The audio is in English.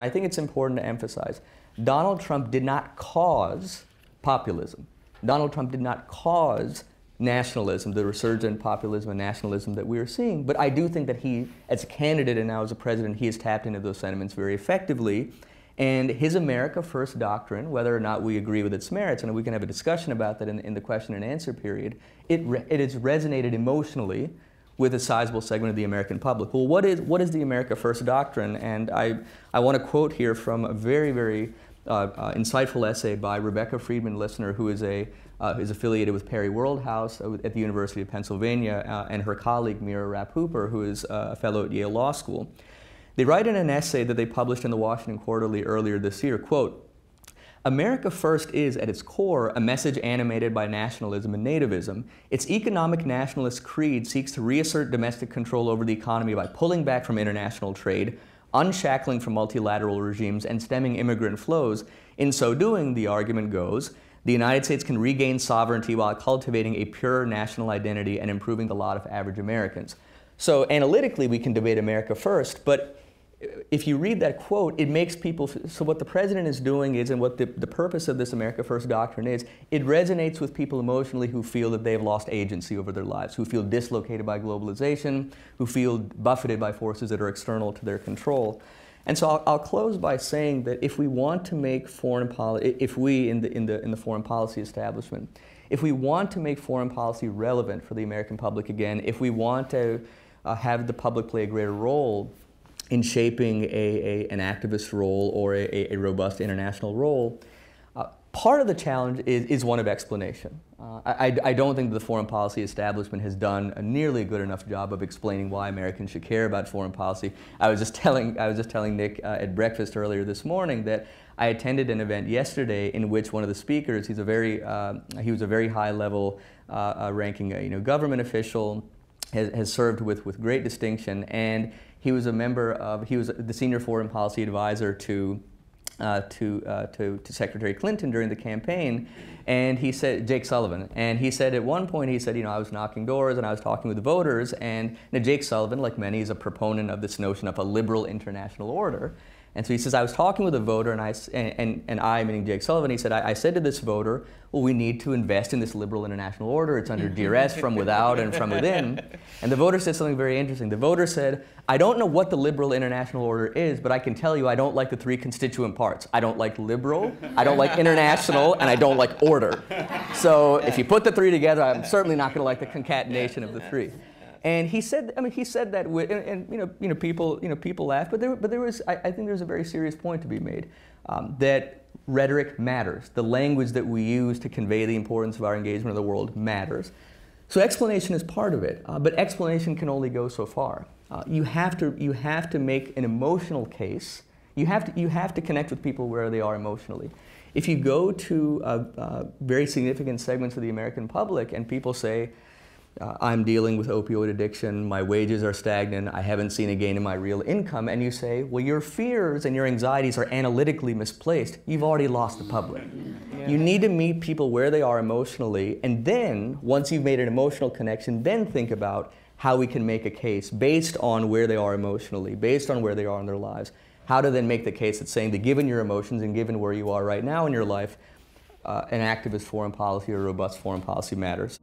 I think it's important to emphasize, Donald Trump did not cause populism. Donald Trump did not cause nationalism, the resurgent populism and nationalism that we are seeing. But I do think that he, as a candidate and now as a president, he has tapped into those sentiments very effectively. And his America First doctrine, whether or not we agree with its merits, and we can have a discussion about that in the question and answer period, it has resonated emotionally with a sizable segment of the American public. Well, what is the America First doctrine? And I want to quote here from a very, very insightful essay by Rebecca Friedman Listener, who is affiliated with Perry Worldhouse at the University of Pennsylvania, and her colleague Mira Rapp-Hooper, who is a fellow at Yale Law School. They write in an essay that they published in the Washington Quarterly earlier this year, quote, "America First is, at its core, a message animated by nationalism and nativism. Its economic nationalist creed seeks to reassert domestic control over the economy by pulling back from international trade, unshackling from multilateral regimes, and stemming immigrant flows. In so doing, the argument goes, the United States can regain sovereignty while cultivating a pure national identity and improving the lot of average Americans." So analytically, we can debate America First, but if you read that quote, it makes people, so what the president is doing is, and what the purpose of this America First doctrine is, it resonates with people emotionally who feel that they've lost agency over their lives, who feel dislocated by globalization, who feel buffeted by forces that are external to their control. And so I'll close by saying that if we want to make foreign policy, if we in the foreign policy establishment, if we want to make foreign policy relevant for the American public again, if we want to have the public play a greater role in shaping an activist role or a robust international role, part of the challenge is one of explanation. I don't think the foreign policy establishment has done a nearly good enough job of explaining why Americans should care about foreign policy. I was just telling Nick at breakfast earlier this morning that I attended an event yesterday in which one of the speakers, he was a very high level ranking government official, has served with great distinction, and he was the senior foreign policy advisor to Secretary Clinton during the campaign, and he said, Jake Sullivan, and he said at one point, he said, I was knocking doors and I was talking with the voters, and Jake Sullivan, like many, is a proponent of this notion of a liberal international order. And so he says, I was talking with a voter, and I, meaning Jake Sullivan, he said, I said to this voter, well, we need to invest in this liberal international order. It's under duress from without and from within. And the voter said something very interesting. The voter said, I don't know what the liberal international order is, but I can tell you I don't like the three constituent parts. I don't like liberal, I don't like international, and I don't like order. So if you put the three together, I'm certainly not going to like the concatenation of the three. And he said, he said that with, and people laughed, but there was, I think there's a very serious point to be made, that rhetoric matters. The language that we use to convey the importance of our engagement in the world matters. So explanation is part of it, but explanation can only go so far. You have to make an emotional case. You have to connect with people where they are emotionally. If you go to very significant segments of the American public and people say, I'm dealing with opioid addiction, my wages are stagnant, I haven't seen a gain in my real income, and you say, well, your fears and your anxieties are analytically misplaced, you've already lost the public. Yeah. You need to meet people where they are emotionally, and then, once you've made an emotional connection, then think about how we can make a case based on where they are emotionally, based on where they are in their lives, how to then make the case that's saying that given your emotions and given where you are right now in your life, an activist foreign policy or robust foreign policy matters.